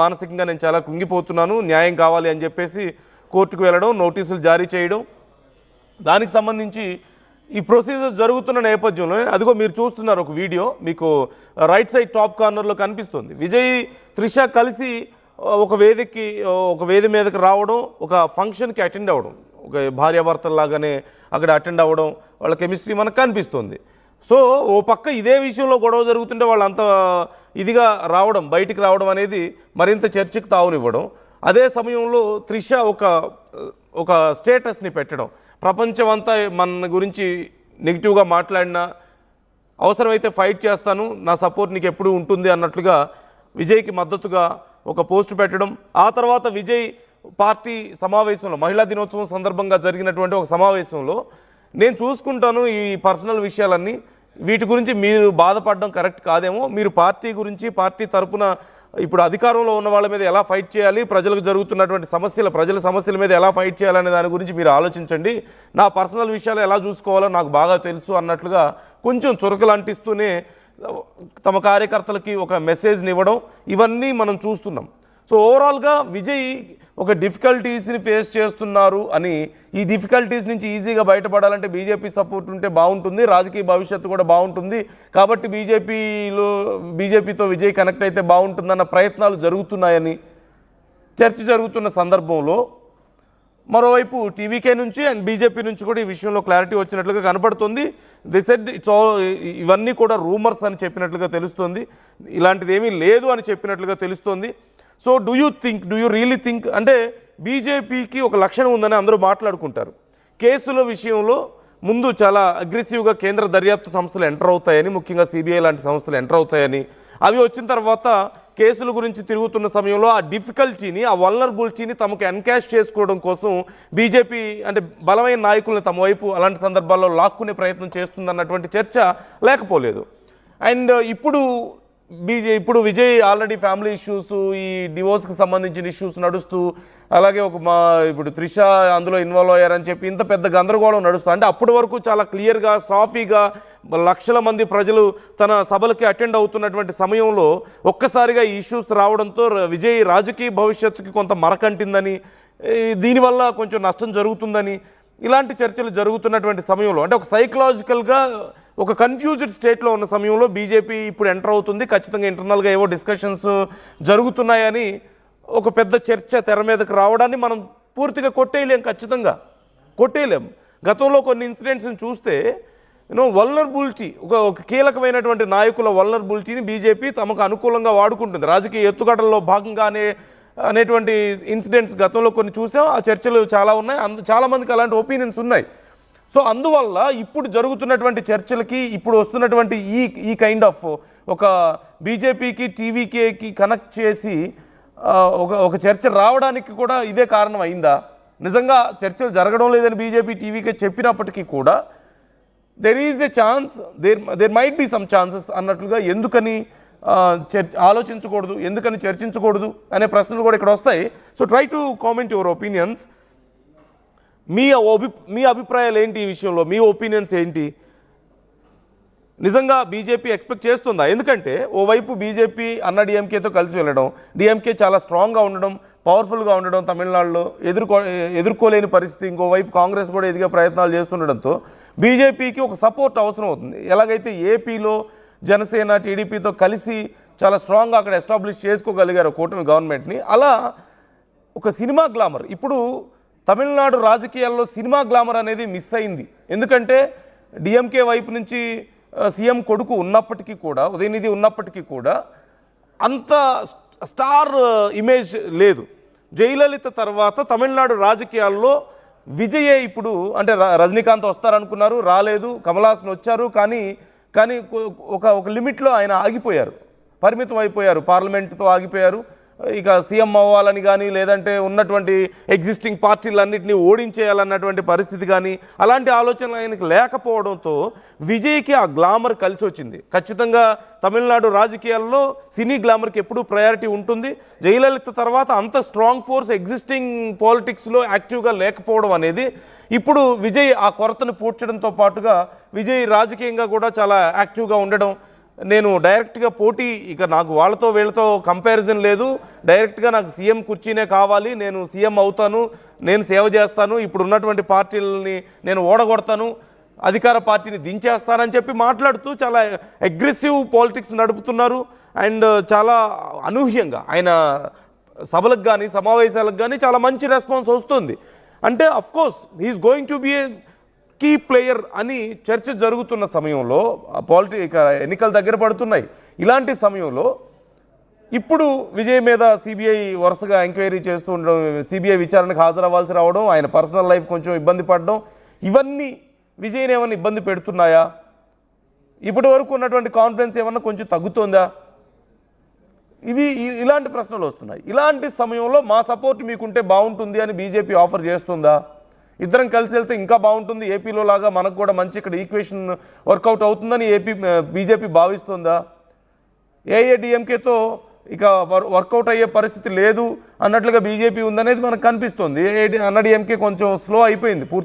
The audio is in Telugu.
మానసికంగా నేను చాలా కుంగిపోతున్నాను, న్యాయం కావాలి అని చెప్పేసి కోర్టుకు వెళ్ళడం, నోటీసులు జారీ చేయడం, దానికి సంబంధించి ఈ ప్రొసీజర్ జరుగుతున్న నేపథ్యంలో అదిగో మీరు చూస్తున్నారు ఒక వీడియో, మీకు రైట్ సైడ్ టాప్ కార్నర్లో కనిపిస్తుంది. విజయ్ త్రిష కలిసి ఒక వేది మీదకి రావడం, ఒక ఫంక్షన్కి అటెండ్ అవ్వడం, ఒక భార్యాభర్తల్లాగానే అక్కడ అటెండ్ అవ్వడం, వాళ్ళ కెమిస్ట్రీ మనకు కనిపిస్తుంది. సో ఓ పక్క ఇదే విషయంలో గొడవ జరుగుతుంటే వాళ్ళు అంత ఇదిగా రావడం, బయటికి రావడం అనేది మరింత చర్చకు తావునివ్వడం. అదే సమయంలో త్రిష ఒక స్టేటస్ని పెట్టడం, ప్రపంచం అంతా మన గురించి నెగిటివ్గా మాట్లాడినా అవసరమైతే ఫైట్ చేస్తాను, నా సపోర్ట్ నీకు ఎప్పుడూ ఉంటుంది అన్నట్లుగా విజయ్కి మద్దతుగా ఒక పోస్ట్ పెట్టడం. ఆ తర్వాత విజయ్ పార్టీ సమావేశంలో, మహిళా దినోత్సవం సందర్భంగా జరిగినటువంటి ఒక సమావేశంలో, నేను చూసుకుంటాను ఈ పర్సనల్ విషయాలన్నీ, వీటి గురించి మీరు బాధపడడం కరెక్ట్ కాదేమో, మీరు పార్టీ గురించి, పార్టీ తరపున ఇప్పుడు అధికారంలో ఉన్న వాళ్ళ మీద ఎలా ఫైట్ చేయాలి, ప్రజలకు జరుగుతున్నటువంటి ప్రజల సమస్యల మీద ఎలా ఫైట్ చేయాలనే దాని గురించి మీరు ఆలోచించండి, నా పర్సనల్ విషయాలు ఎలా చూసుకోవాలో నాకు బాగా తెలుసు అన్నట్లుగా కొంచెం చురకలు అంటిస్తూనే తమ కార్యకర్తలకి ఒక మెసేజ్ని ఇవ్వడం, ఇవన్నీ మనం చూస్తున్నాం. సో ఓవరాల్గా విజయ్ ఒక డిఫికల్టీస్ని ఫేస్ చేస్తున్నారు అని, ఈ డిఫికల్టీస్ నుంచి ఈజీగా బయటపడాలంటే బీజేపీ సపోర్ట్ ఉంటే బాగుంటుంది, రాజకీయ భవిష్యత్తు కూడా బాగుంటుంది, కాబట్టి బీజేపీతో విజయ్ కనెక్ట్ అయితే బాగుంటుందన్న ప్రయత్నాలు జరుగుతున్నాయని చర్చ జరుగుతున్న సందర్భంలో మరోవైపు టీవీకే నుంచి అండ్ బీజేపీ నుంచి కూడా ఈ విషయంలో క్లారిటీ వచ్చినట్లుగా కనపడుతుంది. ది సెడ్ ఇవన్నీ కూడా రూమర్స్ అని చెప్పినట్లుగా తెలుస్తుంది, ఇలాంటిది ఏమీ లేదు అని చెప్పినట్లుగా తెలుస్తుంది. So do you really think అంటే బీజేపీకి ఒక లక్షణం ఉందని అందరూ మాట్లాడుకుంటారు. కేసుల విషయంలో ముందు చాలా అగ్రెసివ్గా కేంద్ర దర్యాప్తు సంస్థలు ఎంటర్ అవుతాయని, ముఖ్యంగా సిబిఐ లాంటి సంస్థలు ఎంటర్ అవుతాయని, అవి వచ్చిన తర్వాత కేసుల గురించి తిరుగుతున్న సమయంలో ఆ డిఫికల్టీని, ఆ వల్నరబిలిటీని తమకు ఎన్కాష్ చేసుకోవడం కోసం బీజేపీ అంటే బలమైన నాయకులను తమ వైపు అలాంటి సందర్భాల్లో లాక్కునే ప్రయత్నం చేస్తుందన్నటువంటి చర్చ లేకపోలేదు. అండ్ ఇప్పుడు విజయ్ ఆల్రెడీ ఫ్యామిలీ ఇష్యూస్, ఈ డివోర్స్కి సంబంధించిన ఇష్యూస్ నడుస్తూ, అలాగే ఇప్పుడు త్రిష అందులో ఇన్వాల్వ్ అయ్యారని చెప్పి ఇంత పెద్ద గందరగోళం నడుస్తూ, అంటే అప్పటి వరకు చాలా క్లియర్గా సాఫీగా లక్షల మంది ప్రజలు తన సభలకి అటెండ్ అవుతున్నటువంటి సమయంలో ఒక్కసారిగా ఈ ఇష్యూస్ రావడంతో విజయ్ రాజకీయ భవిష్యత్తుకి కొంత మరకంటిందని, దీనివల్ల కొంచెం నష్టం జరుగుతుందని ఇలాంటి చర్చలు జరుగుతున్నటువంటి సమయంలో, అంటే ఒక సైకలాజికల్గా ఒక కన్ఫ్యూజ్డ్ స్టేట్లో ఉన్న సమయంలో బీజేపీ ఇప్పుడు ఎంటర్ అవుతుంది, ఖచ్చితంగా ఇంటర్నల్గా ఏవో డిస్కషన్స్ జరుగుతున్నాయని ఒక పెద్ద చర్చ తెర మీదకి రావడాన్ని మనం పూర్తిగా కొట్టేయలేం, ఖచ్చితంగా కొట్టేయలేం. గతంలో కొన్ని ఇన్సిడెంట్స్ని చూస్తే వల్నరబిలిటీ, ఒక కీలకమైనటువంటి నాయకుల వల్నరబిలిటీని బీజేపీ తమకు అనుకూలంగా వాడుకుంటుంది, రాజకీయ ఎత్తుగడల్లో భాగంగా అనేటువంటి ఇన్సిడెంట్స్ గతంలో కొన్ని చూసాం. ఆ చర్చలు చాలా ఉన్నాయి, చాలామందికి అలాంటి ఒపీనియన్స్ ఉన్నాయి. సో అందువల్ల ఇప్పుడు జరుగుతున్నటువంటి చర్చలకి, ఇప్పుడు వస్తున్నటువంటి ఈ కైండ్ ఆఫ్ ఒక బీజేపీకి టీవీకేకి కనెక్ట్ చేసి ఒక చర్చ రావడానికి కూడా ఇదే కారణం అయిందా? నిజంగా చర్చలు జరగడం లేదని బీజేపీ టీవీకే చెప్పినప్పటికీ కూడా there is a chance, there might be some chances అన్నట్లుగా ఎందుకని ఆలోచించకూడదు, ఎందుకని చర్చించకూడదు అనే ప్రశ్నలు కూడా ఇక్కడ వస్తాయి. So try to comment your opinions. మీ అభిప్రాయాలు ఏంటి ఈ విషయంలో, మీ ఒపీనియన్స్ ఏంటి? నిజంగా బీజేపీ ఎక్స్పెక్ట్ చేస్తుందా? ఎందుకంటే ఓవైపు బీజేపీ అన్న డిఎంకేతో కలిసి వెళ్ళడం, డిఎంకే చాలా స్ట్రాంగ్గా ఉండడం, పవర్ఫుల్గా ఉండడం, తమిళనాడులో ఎదుర్కోలేని పరిస్థితి, ఇంకోవైపు కాంగ్రెస్ కూడా ఎదిగే ప్రయత్నాలు చేస్తుండడంతో బీజేపీకి ఒక సపోర్ట్ అవసరం అవుతుంది. ఎలాగైతే ఏపీలో జనసేన టీడీపీతో కలిసి చాలా స్ట్రాంగ్గా అక్కడ ఎస్టాబ్లిష్ చేసుకోగలిగారు కూటమి గవర్నమెంట్ని, అలా ఒక సినిమా గ్లామర్ ఇప్పుడు తమిళనాడు రాజకీయాల్లో సినిమా గ్లామర్ అనేది మిస్ అయింది. ఎందుకంటే డిఎంకే వైపు నుంచి సీఎం కొడుకు ఉన్నప్పటికీ కూడా, ఉదయనిధి ఉన్నప్పటికీ కూడా అంత స్టార్ ఇమేజ్ లేదు. జయలలిత తర్వాత తమిళనాడు రాజకీయాల్లో విజయే ఇప్పుడు, అంటే రజనీకాంత్ వస్తారనుకున్నారు, రాలేదు, కమల్ హాసన్ వచ్చారు, కానీ ఒక లిమిట్లో ఆయన ఆగిపోయారు, పరిమితం అయిపోయారు, పార్లమెంటుతో ఆగిపోయారు. ఇక సీఎం అవ్వాలని కానీ, లేదంటే ఉన్నటువంటి ఎగ్జిస్టింగ్ పార్టీలన్నింటినీ ఓడించేయాలన్నటువంటి పరిస్థితి కానీ, అలాంటి ఆలోచనలు ఆయనకు లేకపోవడంతో విజయ్కి ఆ గ్లామర్ కలిసి వచ్చింది. ఖచ్చితంగా తమిళనాడు రాజకీయాల్లో సినీ గ్లామర్కి ఎప్పుడూ ప్రయారిటీ ఉంటుంది. జయలలిత తర్వాత అంత స్ట్రాంగ్ ఫోర్స్ ఎగ్జిస్టింగ్ పాలిటిక్స్లో యాక్టివ్గా లేకపోవడం అనేది ఇప్పుడు విజయ్ ఆ కొరతను పూడ్చడంతో పాటుగా విజయ్ రాజకీయంగా కూడా చాలా యాక్టివ్గా ఉండడం, నేను డైరెక్ట్గా పోటీ, ఇక నాకు వాళ్ళతో వీళ్ళతో కంపారిజన్ లేదు, డైరెక్ట్గా నాకు సీఎం కుర్చీనే కావాలి, నేను సీఎం అవుతాను, నేను సేవ చేస్తాను, ఇప్పుడు ఉన్నటువంటి పార్టీలని నేను ఓడగొడతాను, అధికార పార్టీని దించేస్తానని చెప్పి మాట్లాడుతూ చాలా అగ్రెసివ్ పాలిటిక్స్ నడుపుతున్నారు. అండ్ చాలా అనూహ్యంగా ఆయన సభలకు కానీ సమావేశాలకు కానీ చాలా మంచి రెస్పాన్స్ వస్తుంది. అంటే of course he is going to be a key player అని చర్చ జరుగుతున్న సమయంలో, ఎన్నికల దగ్గర పడుతున్నాయి. ఇలాంటి సమయంలో ఇప్పుడు విజయ్ మీద సిబిఐ వరుసగా ఎంక్వైరీ చేస్తూ ఉండడం, సిబిఐ విచారణకు హాజరవ్వాల్సి రావడం, ఆయన పర్సనల్ లైఫ్ కొంచెం ఇబ్బంది పడడం, ఇవన్నీ విజయ్ని ఏమన్నా ఇబ్బంది పెడుతున్నాయా? ఇప్పటి వరకు ఉన్నటువంటి కాన్ఫిడెన్స్ ఏమన్నా కొంచెం తగ్గుతుందా? ఇలాంటి ప్రశ్నలు వస్తున్నాయి. ఇలాంటి సమయంలో మా సపోర్ట్ మీకుంటే బాగుంటుంది అని బీజేపీ ఆఫర్ చేస్తుందా? ఇద్దరం కలిసి వెళ్తే ఇంకా బాగుంటుంది, ఏపీలో లాగా మనకు కూడా మంచి ఇక్కడ ఈక్వేషన్ వర్కౌట్ అవుతుందని బీజేపీ భావిస్తుందా? ఏఐఏడిఎంకేతో ఇక వర్కౌట్ అయ్యే పరిస్థితి లేదు అన్నట్లుగా బీజేపీ ఉందనేది మనకు కనిపిస్తుంది. ఏఐఏడిఎంకే కొంచెం స్లో అయిపోయింది పూర్తి.